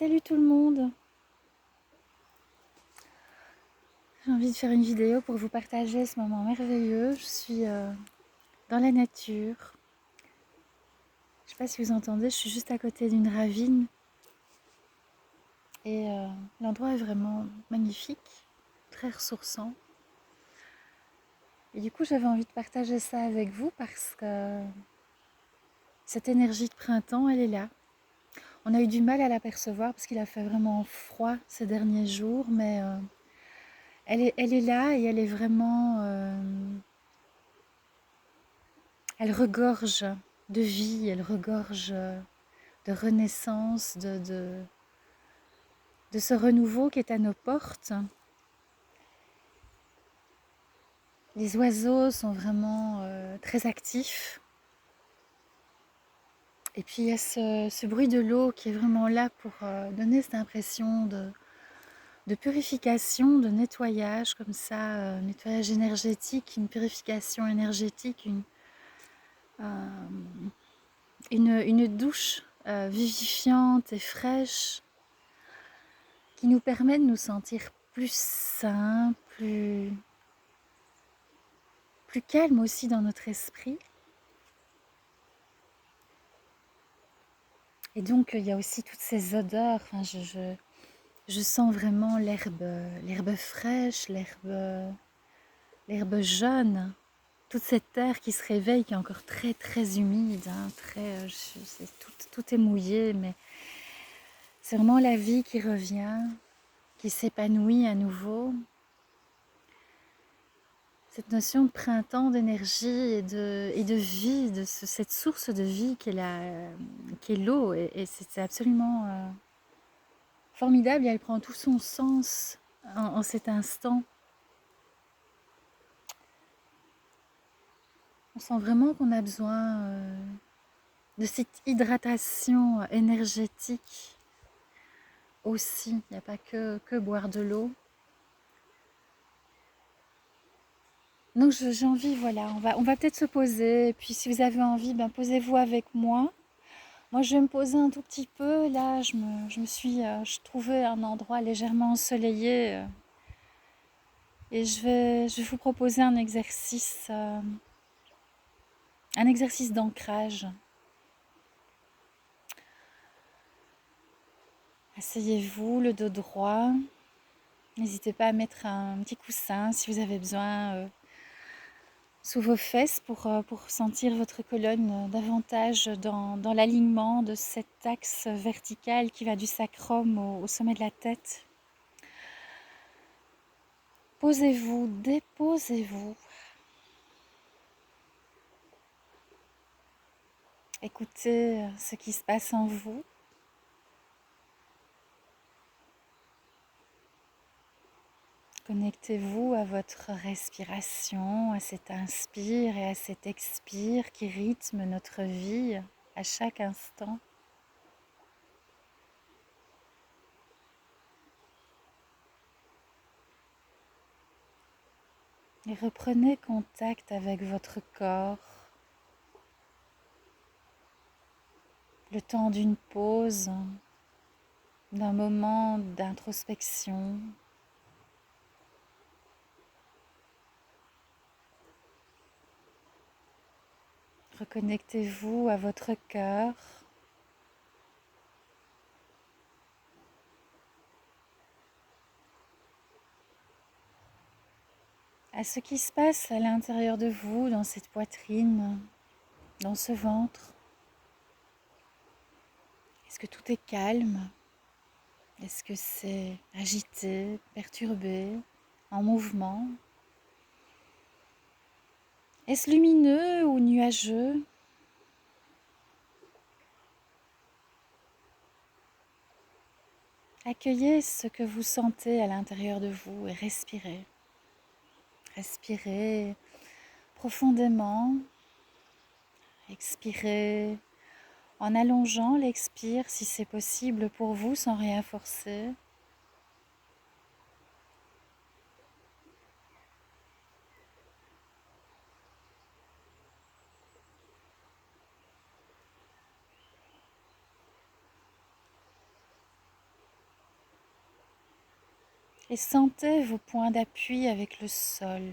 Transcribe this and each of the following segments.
Salut tout le monde! J'ai envie de faire une vidéo pour vous partager ce moment merveilleux. Je suis dans la nature. Je ne sais pas si vous entendez, je suis juste à côté d'une ravine. Et l'endroit est vraiment magnifique, très ressourçant. Et du coup, j'avais envie de partager ça avec vous parce que cette énergie de printemps, elle est là. On a eu du mal à l'apercevoir parce qu'il a fait vraiment froid ces derniers jours, mais elle est là et elle est vraiment... elle regorge de vie, elle regorge de renaissance, de ce renouveau qui est à nos portes. Les oiseaux sont vraiment très actifs. Et puis il y a ce bruit de l'eau qui est vraiment là pour donner cette impression de purification, de nettoyage, comme ça, nettoyage énergétique, une purification énergétique, une douche vivifiante et fraîche qui nous permet de nous sentir plus sains, plus calmes aussi dans notre esprit. Et donc il y a aussi toutes ces odeurs. Enfin, je sens vraiment l'herbe fraîche, l'herbe jaune, toute cette terre qui se réveille, qui est encore très très humide, hein, tout est mouillé, mais c'est vraiment la vie qui revient, qui s'épanouit à nouveau. Cette notion de printemps, d'énergie et de vie, cette source de vie qui est l'eau, et c'est absolument formidable, et elle prend tout son sens en cet instant. On sent vraiment qu'on a besoin de cette hydratation énergétique aussi. Il n'y a pas que boire de l'eau. Donc j'ai envie, voilà, on va peut-être se poser, et puis si vous avez envie, ben, posez-vous avec moi. Moi, je vais me poser un tout petit peu. Là, je trouvais un endroit légèrement ensoleillé et je vais vous proposer un exercice d'ancrage. Asseyez-vous, le dos droit. N'hésitez pas à mettre un petit coussin si vous avez besoin sous vos fesses pour sentir votre colonne davantage dans l'alignement de cet axe vertical qui va du sacrum au sommet de la tête. Posez-vous, déposez-vous. Écoutez ce qui se passe en vous. Connectez-vous à votre respiration, à cet inspire et à cet expire qui rythme notre vie à chaque instant. Et reprenez contact avec votre corps. Le temps d'une pause, d'un moment d'introspection. Reconnectez-vous à votre cœur. À ce qui se passe à l'intérieur de vous, dans cette poitrine, dans ce ventre. Est-ce que tout est calme? Est-ce que c'est agité, perturbé, en mouvement? Est-ce lumineux ou nuageux? Accueillez ce que vous sentez à l'intérieur de vous et respirez. Respirez profondément. Expirez en allongeant l'expire si c'est possible pour vous sans rien forcer. et sentez vos points d'appui avec le sol.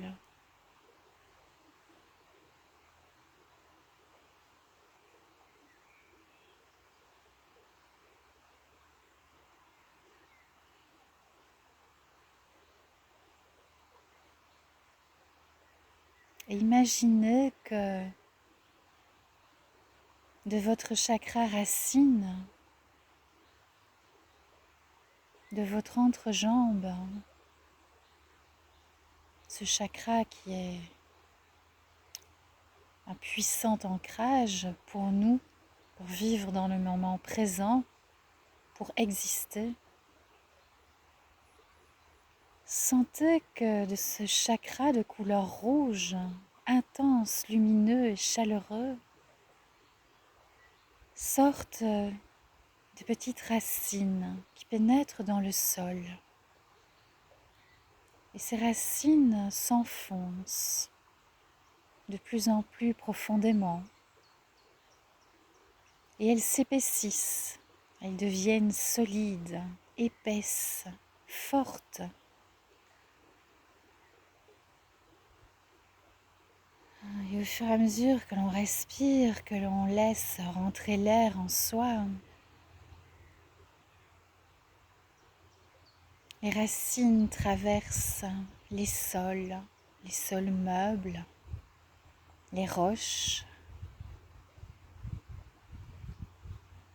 Et imaginez que de votre chakra racine, de votre entrejambe, ce chakra qui est un puissant ancrage pour nous, pour vivre dans le moment présent, pour exister. Sentez que de ce chakra de couleur rouge, intense, lumineux et chaleureux, sortent de petites racines qui pénètrent dans le sol. Et ces racines s'enfoncent de plus en plus profondément. Et elles s'épaississent, elles deviennent solides, épaisses, fortes. Et au fur et à mesure que l'on respire, que l'on laisse rentrer l'air en soi, les racines traversent les sols meubles, les roches,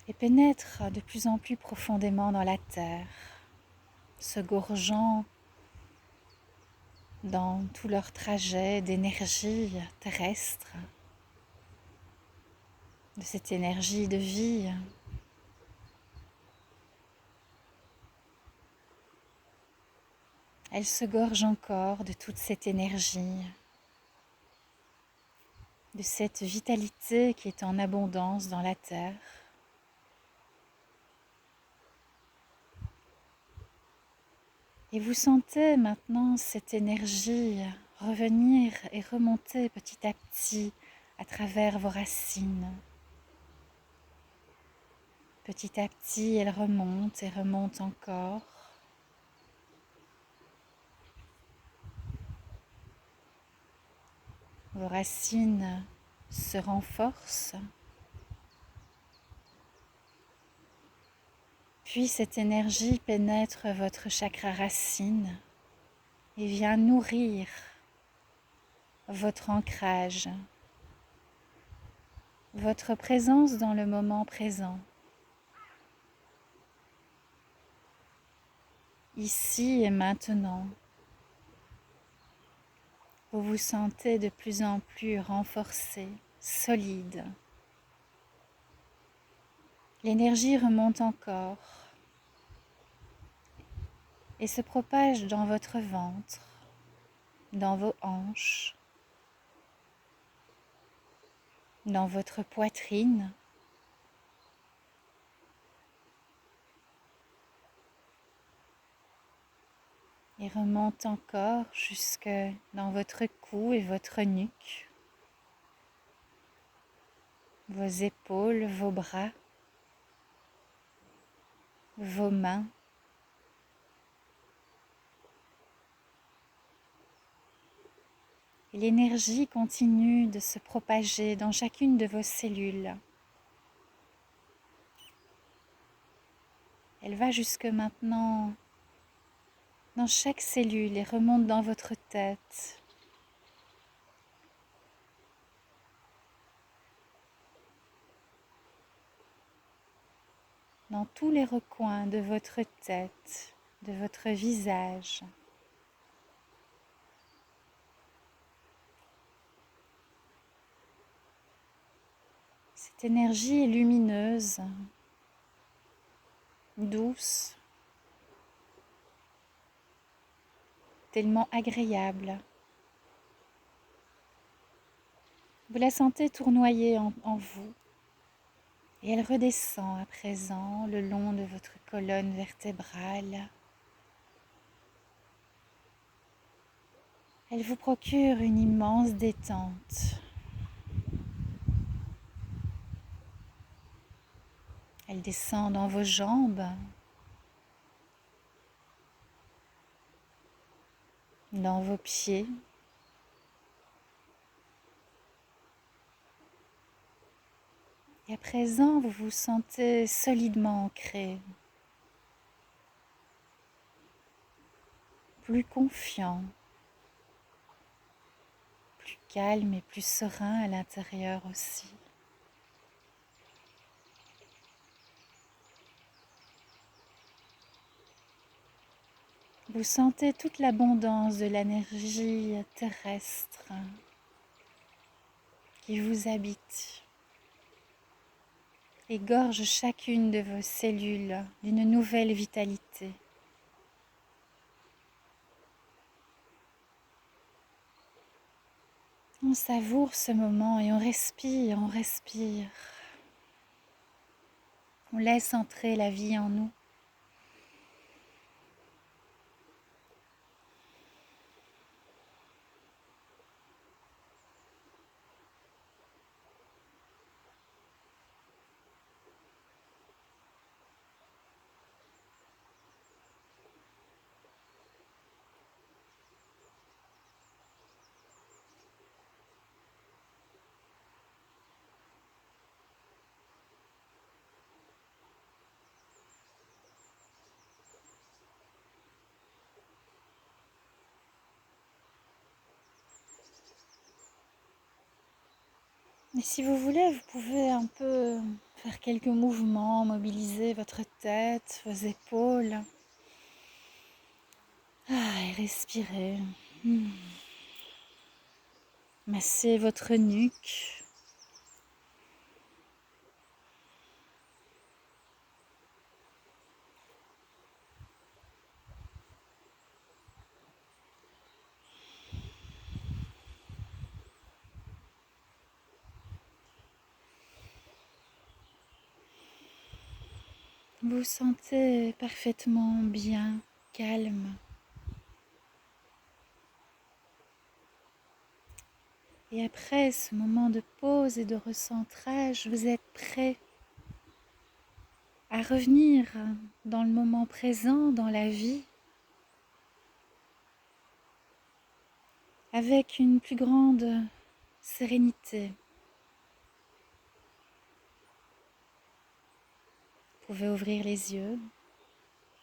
et pénètrent de plus en plus profondément dans la terre, se gorgeant dans tout leur trajet d'énergie terrestre, de cette énergie de vie. Elle se gorge encore de toute cette énergie, de cette vitalité qui est en abondance dans la terre. Et vous sentez maintenant cette énergie revenir et remonter petit à petit à travers vos racines. Petit à petit, elle remonte et remonte encore. Vos racines se renforcent. Puis cette énergie pénètre votre chakra racine et vient nourrir votre ancrage, votre présence dans le moment présent. Ici et maintenant, vous vous sentez de plus en plus renforcé, solide. L'énergie remonte encore et se propage dans votre ventre, dans vos hanches, dans votre poitrine. Et remonte encore jusque dans votre cou et votre nuque, vos épaules, vos bras, vos mains. Et l'énergie continue de se propager dans chacune de vos cellules. Elle va jusque maintenant dans chaque cellule et remonte dans votre tête. Dans tous les recoins de votre tête, de votre visage. Cette énergie est lumineuse, douce, tellement agréable. Vous la sentez tournoyer en vous et elle redescend à présent le long de votre colonne vertébrale. Elle vous procure une immense détente. Elle descend dans vos jambes, dans vos pieds. Et à présent, vous vous sentez solidement ancré, plus confiant, plus calme et plus serein à l'intérieur aussi. Vous sentez toute l'abondance de l'énergie terrestre qui vous habite et gorge chacune de vos cellules d'une nouvelle vitalité. On savoure ce moment et on respire, on respire. On laisse entrer la vie en nous. Et si vous voulez, vous pouvez un peu faire quelques mouvements, mobiliser votre tête, vos épaules. Et respirez. Massez votre nuque. Vous vous sentez parfaitement bien, calme. Et après ce moment de pause et de recentrage, vous êtes prêt à revenir dans le moment présent, dans la vie, avec une plus grande sérénité. Vous pouvez ouvrir les yeux,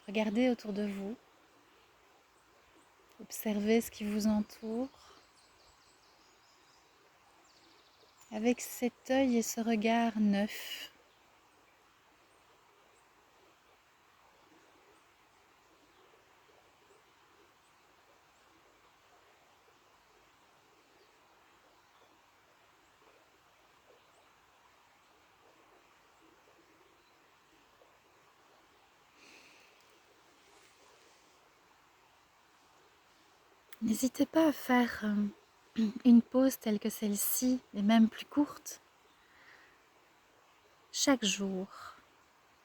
regarder autour de vous, observer ce qui vous entoure. Avec cet œil et ce regard neuf. N'hésitez pas à faire une pause telle que celle-ci, et même plus courte, chaque jour,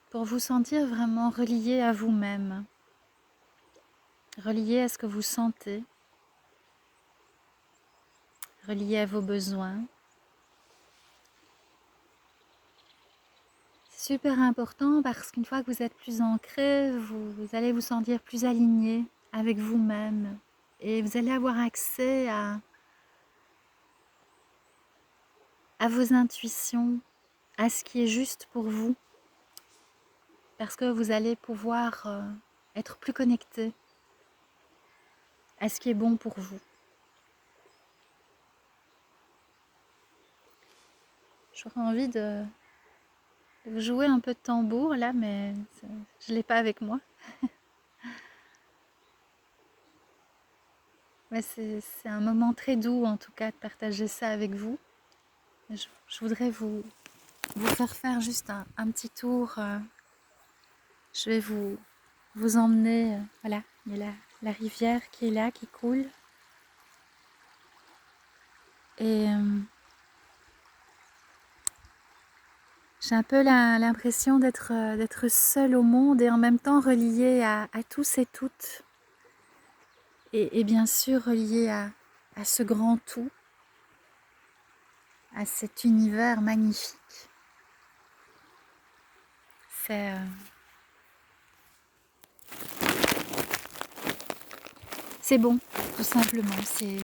pour vous sentir vraiment relié à vous-même, relié à ce que vous sentez, relié à vos besoins. C'est super important parce qu'une fois que vous êtes plus ancré, vous allez vous sentir plus aligné avec vous-même et vous allez avoir accès à vos intuitions, à ce qui est juste pour vous, parce que vous allez pouvoir être plus connecté à ce qui est bon pour vous. J'aurais envie de jouer un peu de tambour là, mais je ne l'ai pas avec moi. Mais c'est un moment très doux en tout cas de partager ça avec vous. Je voudrais vous faire juste un petit tour. Je vais vous emmener, voilà, il y a la rivière qui est là, qui coule. Et j'ai un peu l'impression d'être seule au monde et en même temps reliée à tous et toutes. Et bien sûr reliée à ce grand tout, à cet univers magnifique. C'est bon, tout simplement. C'est